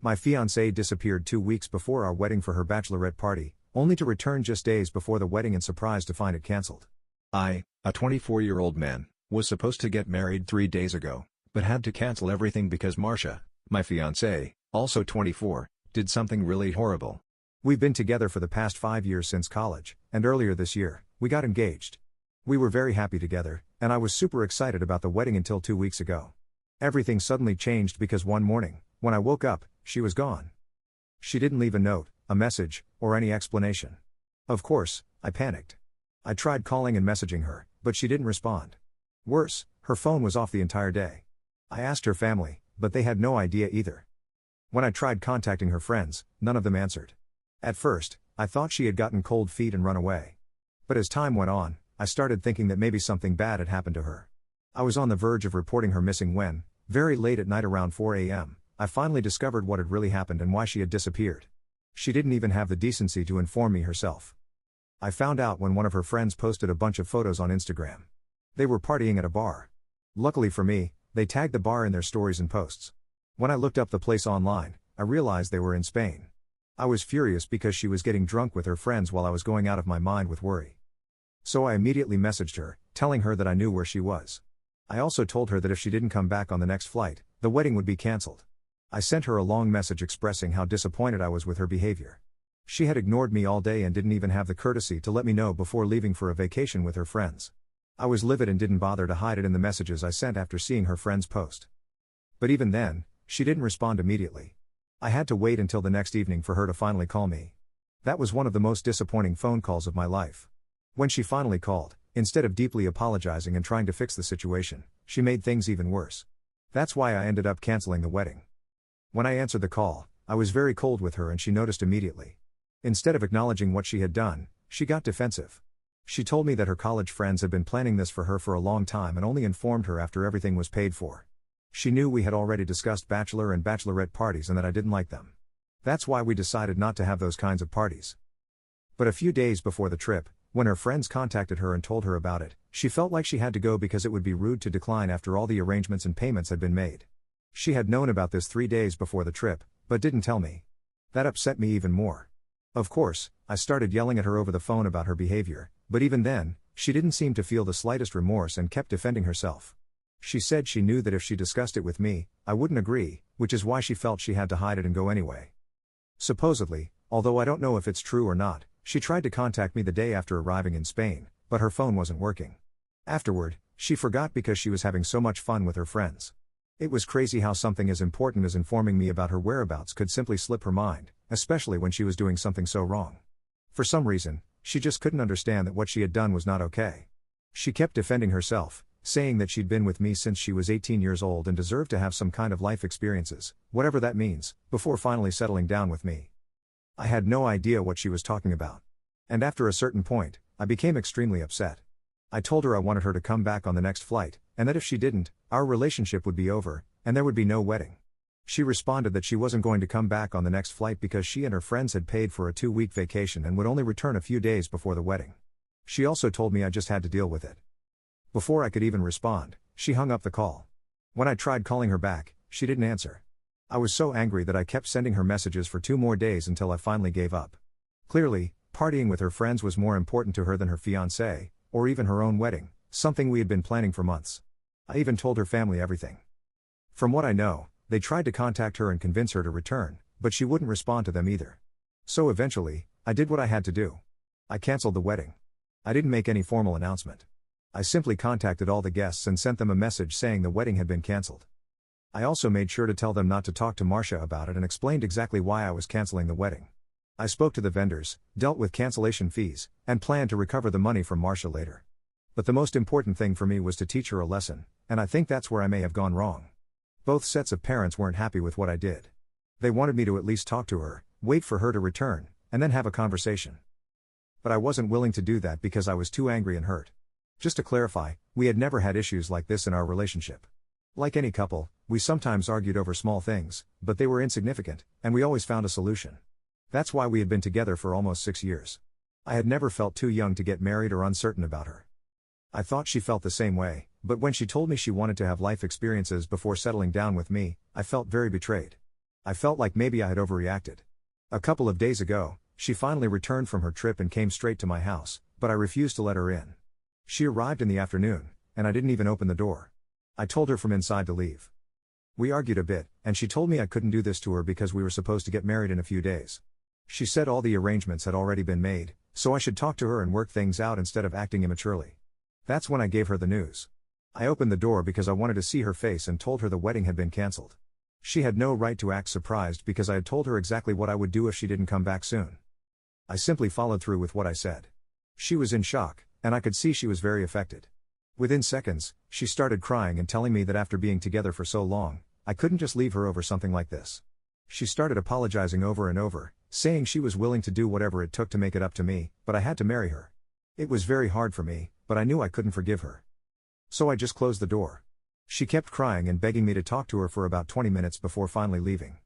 My fiancée disappeared 2 weeks before our wedding for her bachelorette party, only to return just days before the wedding and surprised to find it cancelled. I, a 24-year-old man, was supposed to get married 3 days ago, but had to cancel everything because Marcia, my fiancée, also 24, did something really horrible. We've been together for the past 5 years since college, and earlier this year, we got engaged. We were very happy together, and I was super excited about the wedding until 2 weeks ago. Everything suddenly changed because one morning, when I woke up, she was gone. She didn't leave a note, a message, or any explanation. Of course, I panicked. I tried calling and messaging her, but she didn't respond. Worse, her phone was off the entire day. I asked her family, but they had no idea either. When I tried contacting her friends, none of them answered. At first, I thought she had gotten cold feet and run away. But as time went on, I started thinking that maybe something bad had happened to her. I was on the verge of reporting her missing when, very late at night around 4 a.m., I finally discovered what had really happened and why she had disappeared. She didn't even have the decency to inform me herself. I found out when one of her friends posted a bunch of photos on Instagram. They were partying at a bar. Luckily for me, they tagged the bar in their stories and posts. When I looked up the place online, I realized they were in Spain. I was furious because she was getting drunk with her friends while I was going out of my mind with worry. So I immediately messaged her, telling her that I knew where she was. I also told her that if she didn't come back on the next flight, the wedding would be cancelled. I sent her a long message expressing how disappointed I was with her behavior. She had ignored me all day and didn't even have the courtesy to let me know before leaving for a vacation with her friends. I was livid and didn't bother to hide it in the messages I sent after seeing her friend's post. But even then, she didn't respond immediately. I had to wait until the next evening for her to finally call me. That was one of the most disappointing phone calls of my life. When she finally called, instead of deeply apologizing and trying to fix the situation, she made things even worse. That's why I ended up canceling the wedding. When I answered the call, I was very cold with her and she noticed immediately. Instead of acknowledging what she had done, she got defensive. She told me that her college friends had been planning this for her for a long time and only informed her after everything was paid for. She knew we had already discussed bachelor and bachelorette parties and that I didn't like them. That's why we decided not to have those kinds of parties. But a few days before the trip, when her friends contacted her and told her about it, she felt like she had to go because it would be rude to decline after all the arrangements and payments had been made. She had known about this 3 days before the trip, but didn't tell me. That upset me even more. Of course, I started yelling at her over the phone about her behavior, but even then, she didn't seem to feel the slightest remorse and kept defending herself. She said she knew that if she discussed it with me, I wouldn't agree, which is why she felt she had to hide it and go anyway. Supposedly, although I don't know if it's true or not, she tried to contact me the day after arriving in Spain, but her phone wasn't working. Afterward, she forgot because she was having so much fun with her friends. It was crazy how something as important as informing me about her whereabouts could simply slip her mind, especially when she was doing something so wrong. For some reason, she just couldn't understand that what she had done was not okay. She kept defending herself, saying that she'd been with me since she was 18 years old and deserved to have some kind of life experiences, whatever that means, before finally settling down with me. I had no idea what she was talking about. And after a certain point, I became extremely upset. I told her I wanted her to come back on the next flight, and that if she didn't, our relationship would be over, and there would be no wedding. She responded that she wasn't going to come back on the next flight because she and her friends had paid for a 2-week vacation and would only return a few days before the wedding. She also told me I just had to deal with it. Before I could even respond, she hung up the call. When I tried calling her back, she didn't answer. I was so angry that I kept sending her messages for 2 more days until I finally gave up. Clearly, partying with her friends was more important to her than her fiancé, or even her own wedding, something we had been planning for months. I even told her family everything. From what I know, they tried to contact her and convince her to return, but she wouldn't respond to them either. So eventually, I did what I had to do. I canceled the wedding. I didn't make any formal announcement. I simply contacted all the guests and sent them a message saying the wedding had been cancelled. I also made sure to tell them not to talk to Marcia about it and explained exactly why I was canceling the wedding. I spoke to the vendors, dealt with cancellation fees, and planned to recover the money from Marcia later. But the most important thing for me was to teach her a lesson, and I think that's where I may have gone wrong. Both sets of parents weren't happy with what I did. They wanted me to at least talk to her, wait for her to return, and then have a conversation. But I wasn't willing to do that because I was too angry and hurt. Just to clarify, we had never had issues like this in our relationship. Like any couple, we sometimes argued over small things, but they were insignificant, and we always found a solution. That's why we had been together for almost 6 years. I had never felt too young to get married or uncertain about her. I thought she felt the same way, but when she told me she wanted to have life experiences before settling down with me, I felt very betrayed. I felt like maybe I had overreacted. A couple of days ago, she finally returned from her trip and came straight to my house, but I refused to let her in. She arrived in the afternoon, and I didn't even open the door. I told her from inside to leave. We argued a bit, and she told me I couldn't do this to her because we were supposed to get married in a few days. She said all the arrangements had already been made, so I should talk to her and work things out instead of acting immaturely. That's when I gave her the news. I opened the door because I wanted to see her face and told her the wedding had been cancelled. She had no right to act surprised because I had told her exactly what I would do if she didn't come back soon. I simply followed through with what I said. She was in shock, and I could see she was very affected. Within seconds, she started crying and telling me that after being together for so long, I couldn't just leave her over something like this. She started apologizing over and over, saying she was willing to do whatever it took to make it up to me, but I had to marry her. It was very hard for me, but I knew I couldn't forgive her. So I just closed the door. She kept crying and begging me to talk to her for about 20 minutes before finally leaving.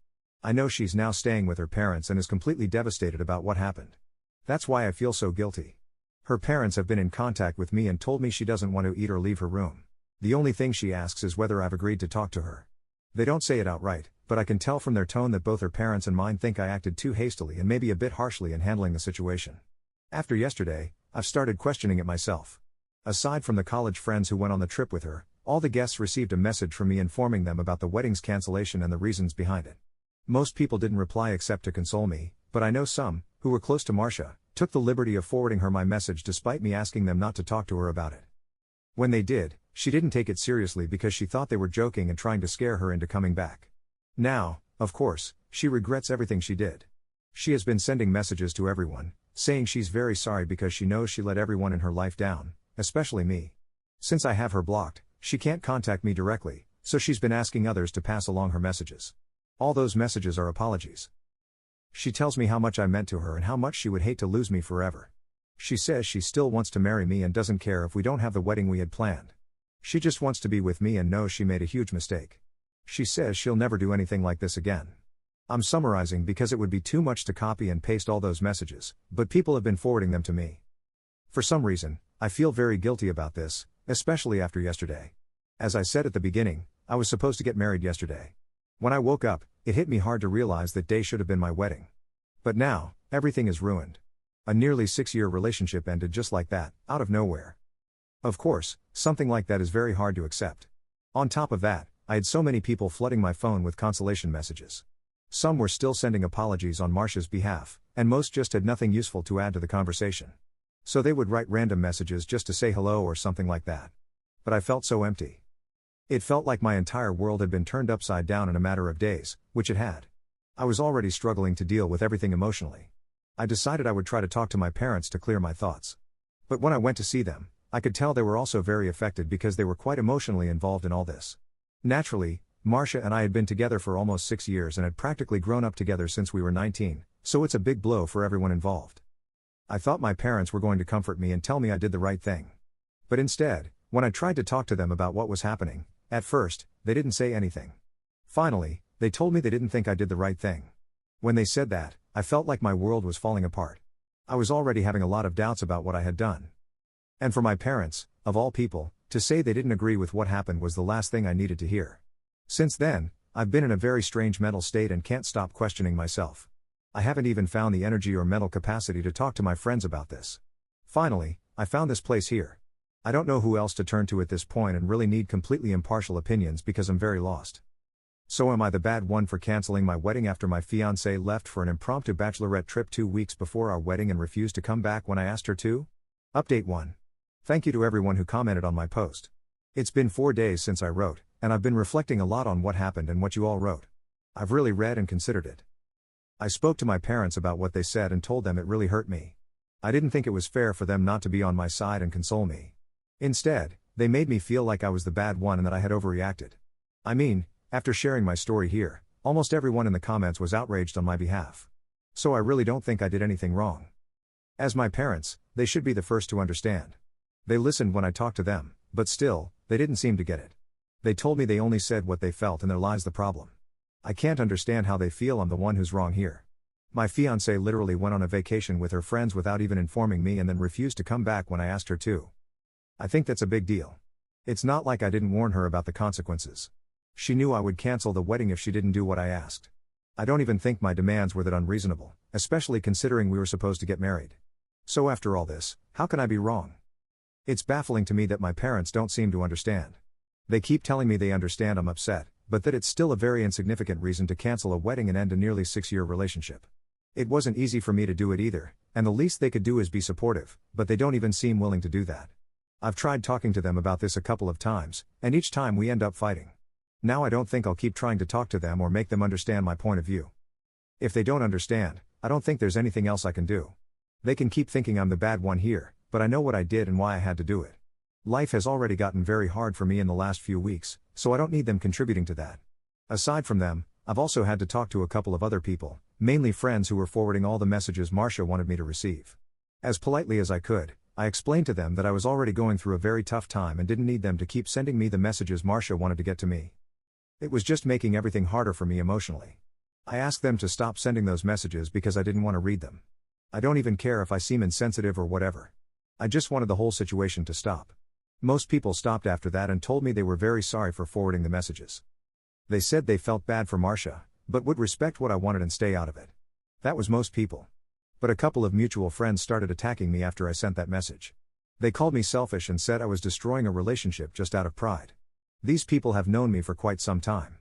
I know she's now staying with her parents and is completely devastated about what happened. That's why I feel so guilty. Her parents have been in contact with me and told me she doesn't want to eat or leave her room. The only thing she asks is whether I've agreed to talk to her. They don't say it outright, but I can tell from their tone that both her parents and mine think I acted too hastily and maybe a bit harshly in handling the situation. After yesterday, I've started questioning it myself. Aside from the college friends who went on the trip with her, all the guests received a message from me informing them about the wedding's cancellation and the reasons behind it. Most people didn't reply except to console me, but I know some, who were close to Marcia, took the liberty of forwarding her my message despite me asking them not to talk to her about it. When they did, she didn't take it seriously because she thought they were joking and trying to scare her into coming back. Now, of course, she regrets everything she did. She has been sending messages to everyone, saying she's very sorry because she knows she let everyone in her life down, especially me. Since I have her blocked, she can't contact me directly, so she's been asking others to pass along her messages. All those messages are apologies. She tells me how much I meant to her and how much she would hate to lose me forever. She says she still wants to marry me and doesn't care if we don't have the wedding we had planned. She just wants to be with me and knows she made a huge mistake. She says she'll never do anything like this again. I'm summarizing because it would be too much to copy and paste all those messages, but people have been forwarding them to me. For some reason, I feel very guilty about this, especially after yesterday. As I said at the beginning, I was supposed to get married yesterday. When I woke up, it hit me hard to realize that day should have been my wedding. But now, everything is ruined. A nearly 6-year relationship ended just like that, out of nowhere. Of course, something like that is very hard to accept. On top of that, I had so many people flooding my phone with consolation messages. Some were still sending apologies on Marcia's behalf, and most just had nothing useful to add to the conversation. So they would write random messages just to say hello or something like that. But I felt so empty. It felt like my entire world had been turned upside down in a matter of days, which it had. I was already struggling to deal with everything emotionally. I decided I would try to talk to my parents to clear my thoughts. But when I went to see them, I could tell they were also very affected because they were quite emotionally involved in all this. Naturally, Marcia and I had been together for almost 6 years and had practically grown up together since we were 19, so it's a big blow for everyone involved. I thought my parents were going to comfort me and tell me I did the right thing. But instead, when I tried to talk to them about what was happening, at first, they didn't say anything. Finally, they told me they didn't think I did the right thing. When they said that, I felt like my world was falling apart. I was already having a lot of doubts about what I had done. And for my parents, of all people, to say they didn't agree with what happened was the last thing I needed to hear. Since then, I've been in a very strange mental state and can't stop questioning myself. I haven't even found the energy or mental capacity to talk to my friends about this. Finally, I found this place here. I don't know who else to turn to at this point and really need completely impartial opinions because I'm very lost. So am I the bad one for canceling my wedding after my fiancée left for an impromptu bachelorette trip 2 weeks before our wedding and refused to come back when I asked her to? Update 1. Thank you to everyone who commented on my post. It's been 4 days since I wrote, and I've been reflecting a lot on what happened and what you all wrote. I've really read and considered it. I spoke to my parents about what they said and told them it really hurt me. I didn't think it was fair for them not to be on my side and console me. Instead, they made me feel like I was the bad one and that I had overreacted. I mean, after sharing my story here, almost everyone in the comments was outraged on my behalf. So I really don't think I did anything wrong. As my parents, they should be the first to understand. They listened when I talked to them, but still, they didn't seem to get it. They told me they only said what they felt and there lies the problem. I can't understand how they feel I'm the one who's wrong here. My fiancée literally went on a vacation with her friends without even informing me and then refused to come back when I asked her to. I think that's a big deal. It's not like I didn't warn her about the consequences. She knew I would cancel the wedding if she didn't do what I asked. I don't even think my demands were that unreasonable, especially considering we were supposed to get married. So after all this, how can I be wrong? It's baffling to me that my parents don't seem to understand. They keep telling me they understand I'm upset, but that it's still a very insignificant reason to cancel a wedding and end a nearly 6-year relationship. It wasn't easy for me to do it either, and the least they could do is be supportive, but they don't even seem willing to do that. I've tried talking to them about this a couple of times, and each time we end up fighting. Now I don't think I'll keep trying to talk to them or make them understand my point of view. If they don't understand, I don't think there's anything else I can do. They can keep thinking I'm the bad one here, but I know what I did and why I had to do it. Life has already gotten very hard for me in the last few weeks, so I don't need them contributing to that. Aside from them, I've also had to talk to a couple of other people, mainly friends who were forwarding all the messages Marcia wanted me to receive. As politely as I could, I explained to them that I was already going through a very tough time and didn't need them to keep sending me the messages Marcia wanted to get to me. It was just making everything harder for me emotionally. I asked them to stop sending those messages because I didn't want to read them. I don't even care if I seem insensitive or whatever. I just wanted the whole situation to stop. Most people stopped after that and told me they were very sorry for forwarding the messages. They said they felt bad for Marcia, but would respect what I wanted and stay out of it. That was most people. But a couple of mutual friends started attacking me after I sent that message. They called me selfish and said I was destroying a relationship just out of pride. These people have known me for quite some time.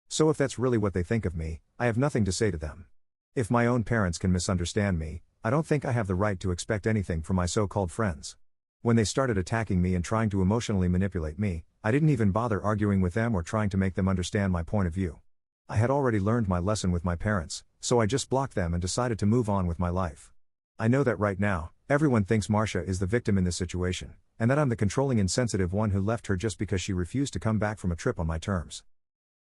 So if that's really what they think of me, I have nothing to say to them. If my own parents can misunderstand me, I don't think I have the right to expect anything from my so-called friends. When they started attacking me and trying to emotionally manipulate me, I didn't even bother arguing with them or trying to make them understand my point of view. I had already learned my lesson with my parents, so I just blocked them and decided to move on with my life. I know that right now, everyone thinks Marcia is the victim in this situation, and that I'm the controlling insensitive one who left her just because she refused to come back from a trip on my terms.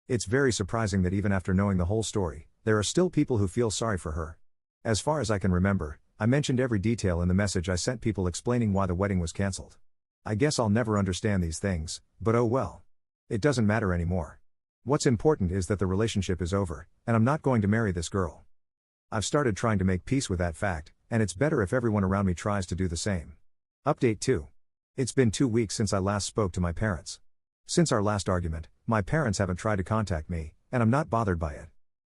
It's very surprising that even after knowing the whole story, there are still people who feel sorry for her. As far as I can remember, I mentioned every detail in the message I sent people explaining why the wedding was cancelled. I guess I'll never understand these things, but oh well. It doesn't matter anymore. What's important is that the relationship is over, and I'm not going to marry this girl. I've started trying to make peace with that fact, and it's better if everyone around me tries to do the same. Update 2. It's been 2 weeks since I last spoke to my parents. Since our last argument, my parents haven't tried to contact me, and I'm not bothered by it.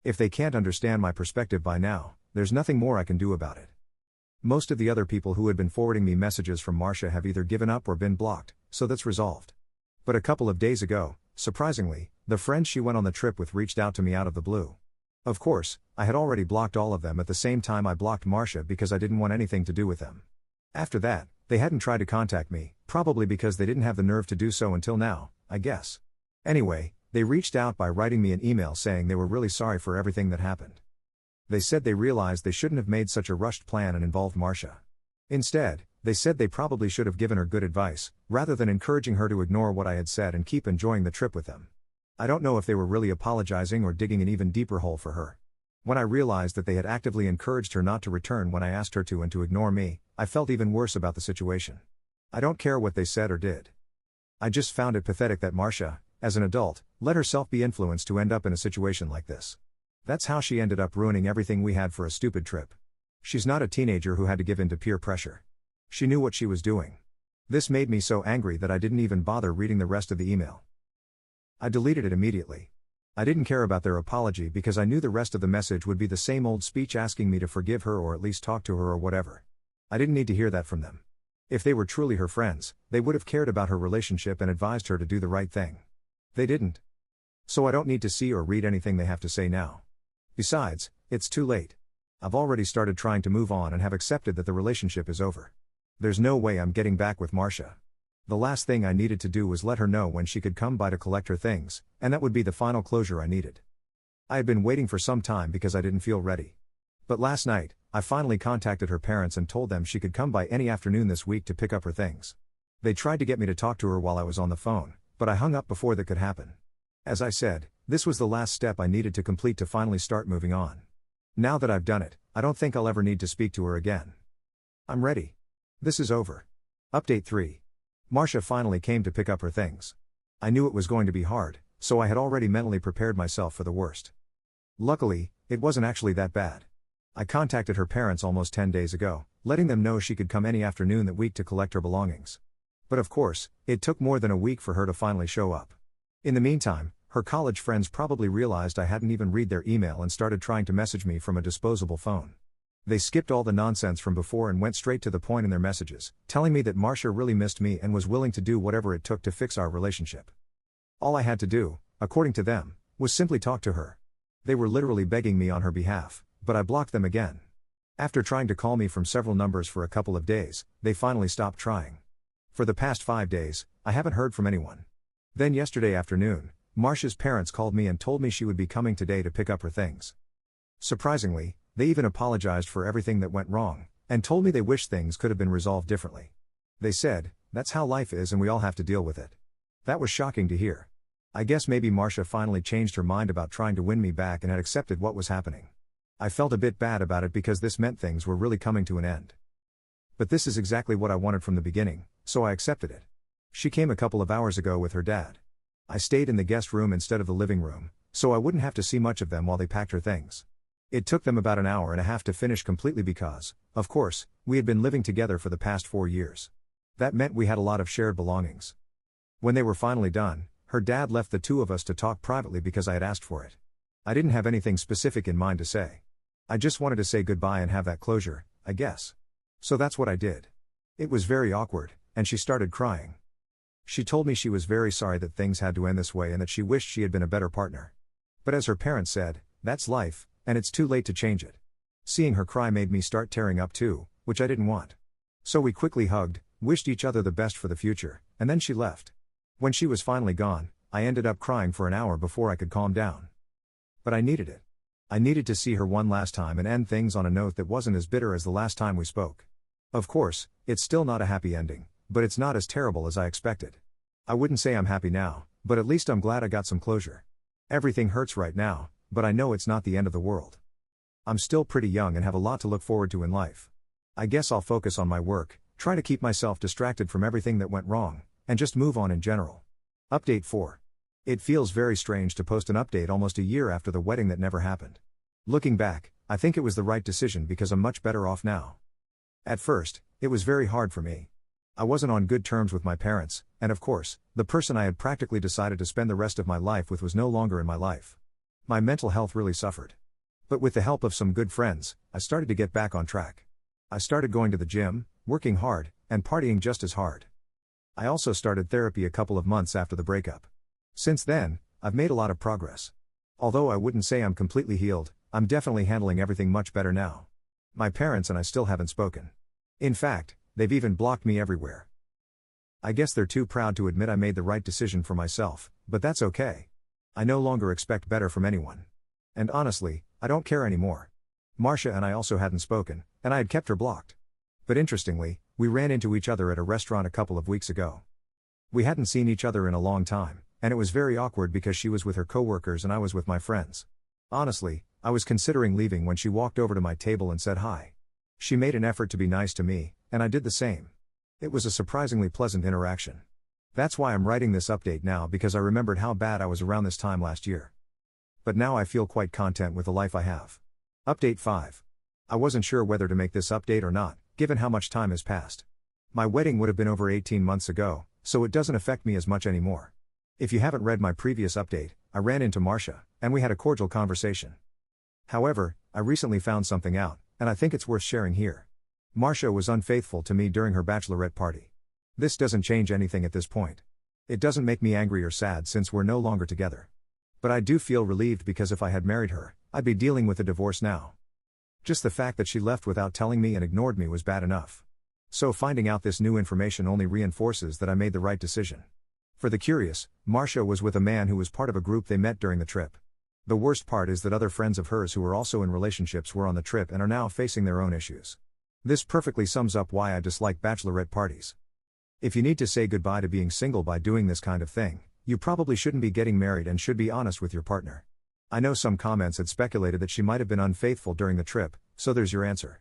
If they can't understand my perspective by now, there's nothing more I can do about it. Most of the other people who had been forwarding me messages from Marcia have either given up or been blocked, so that's resolved. But a couple of days ago, surprisingly, the friends she went on the trip with reached out to me out of the blue. Of course, I had already blocked all of them at the same time I blocked Marcia because I didn't want anything to do with them. After that, they hadn't tried to contact me, probably because they didn't have the nerve to do so until now, I guess. Anyway, they reached out by writing me an email saying they were really sorry for everything that happened. They said they realized they shouldn't have made such a rushed plan and involved Marcia. Instead, they said they probably should have given her good advice, rather than encouraging her to ignore what I had said and keep enjoying the trip with them. I don't know if they were really apologizing or digging an even deeper hole for her. When I realized that they had actively encouraged her not to return when I asked her to and to ignore me, I felt even worse about the situation. I don't care what they said or did. I just found it pathetic that Marcia, as an adult, let herself be influenced to end up in a situation like this. That's how she ended up ruining everything we had for a stupid trip. She's not a teenager who had to give in to peer pressure. She knew what she was doing. This made me so angry that I didn't even bother reading the rest of the email. I deleted it immediately. I didn't care about their apology because I knew the rest of the message would be the same old speech asking me to forgive her or at least talk to her or whatever. I didn't need to hear that from them. If they were truly her friends, they would have cared about her relationship and advised her to do the right thing. They didn't. So I don't need to see or read anything they have to say now. Besides, it's too late. I've already started trying to move on and have accepted that the relationship is over. There's no way I'm getting back with Marcia. The last thing I needed to do was let her know when she could come by to collect her things, and that would be the final closure I needed. I had been waiting for some time because I didn't feel ready. But last night, I finally contacted her parents and told them she could come by any afternoon this week to pick up her things. They tried to get me to talk to her while I was on the phone, but I hung up before that could happen. As I said, this was the last step I needed to complete to finally start moving on. Now that I've done it, I don't think I'll ever need to speak to her again. I'm ready. This is over. Update 3. Marcia finally came to pick up her things. I knew it was going to be hard, so I had already mentally prepared myself for the worst. Luckily, it wasn't actually that bad. I contacted her parents almost 10 days ago, letting them know she could come any afternoon that week to collect her belongings. But of course, it took more than a week for her to finally show up. In the meantime, Her college friends probably realized I hadn't even read their email and started trying to message me from a disposable phone. They skipped all the nonsense from before and went straight to the point in their messages, telling me that Marcia really missed me and was willing to do whatever it took to fix our relationship. All I had to do, according to them, was simply talk to her. They were literally begging me on her behalf, but I blocked them again. After trying to call me from several numbers for a couple of days, they finally stopped trying. For the past 5 days, I haven't heard from anyone. Then yesterday afternoon, Marcia's parents called me and told me she would be coming today to pick up her things. Surprisingly, they even apologized for everything that went wrong, and told me they wish things could have been resolved differently. They said, "That's how life is and we all have to deal with it." That was shocking to hear. I guess maybe Marcia finally changed her mind about trying to win me back and had accepted what was happening. I felt a bit bad about it because this meant things were really coming to an end. But this is exactly what I wanted from the beginning, so I accepted it. She came a couple of hours ago with her dad. I stayed in the guest room instead of the living room, so I wouldn't have to see much of them while they packed her things. It took them about an hour and a half to finish completely because, of course, we had been living together for the past 4 years. That meant we had a lot of shared belongings. When they were finally done, her dad left the two of us to talk privately because I had asked for it. I didn't have anything specific in mind to say. I just wanted to say goodbye and have that closure, I guess. So that's what I did. It was very awkward, and she started crying. She told me she was very sorry that things had to end this way and that she wished she had been a better partner. But as her parents said, that's life, and it's too late to change it. Seeing her cry made me start tearing up too, which I didn't want. So we quickly hugged, wished each other the best for the future, and then she left. When she was finally gone, I ended up crying for an hour before I could calm down. But I needed it. I needed to see her one last time and end things on a note that wasn't as bitter as the last time we spoke. Of course, it's still not a happy ending, but it's not as terrible as I expected. I wouldn't say I'm happy now, but at least I'm glad I got some closure. Everything hurts right now, but I know it's not the end of the world. I'm still pretty young and have a lot to look forward to in life. I guess I'll focus on my work, try to keep myself distracted from everything that went wrong, and just move on in general. Update 4. It feels very strange to post an update almost a year after the wedding that never happened. Looking back, I think it was the right decision because I'm much better off now. At first, it was very hard for me. I wasn't on good terms with my parents, and of course, the person I had practically decided to spend the rest of my life with was no longer in my life. My mental health really suffered. But with the help of some good friends, I started to get back on track. I started going to the gym, working hard, and partying just as hard. I also started therapy a couple of months after the breakup. Since then, I've made a lot of progress. Although I wouldn't say I'm completely healed, I'm definitely handling everything much better now. My parents and I still haven't spoken. In fact, they've even blocked me everywhere. I guess they're too proud to admit I made the right decision for myself, but that's okay. I no longer expect better from anyone. And honestly, I don't care anymore. Marcia and I also hadn't spoken, and I had kept her blocked. But interestingly, we ran into each other at a restaurant a couple of weeks ago. We hadn't seen each other in a long time, and it was very awkward because she was with her coworkers and I was with my friends. Honestly, I was considering leaving when she walked over to my table and said hi. She made an effort to be nice to me, and I did the same. It was a surprisingly pleasant interaction. That's why I'm writing this update now, because I remembered how bad I was around this time last year. But now I feel quite content with the life I have. Update 5. I wasn't sure whether to make this update or not, given how much time has passed. My wedding would have been over 18 months ago, so it doesn't affect me as much anymore. If you haven't read my previous update, I ran into Marcia, and we had a cordial conversation. However, I recently found something out, and I think it's worth sharing here. Marcia was unfaithful to me during her bachelorette party. This doesn't change anything at this point. It doesn't make me angry or sad since we're no longer together. But I do feel relieved because if I had married her, I'd be dealing with a divorce now. Just the fact that she left without telling me and ignored me was bad enough. So finding out this new information only reinforces that I made the right decision. For the curious, Marcia was with a man who was part of a group they met during the trip. The worst part is that other friends of hers who were also in relationships were on the trip and are now facing their own issues. This perfectly sums up why I dislike bachelorette parties. If you need to say goodbye to being single by doing this kind of thing, you probably shouldn't be getting married and should be honest with your partner. I know some comments had speculated that she might have been unfaithful during the trip, so there's your answer.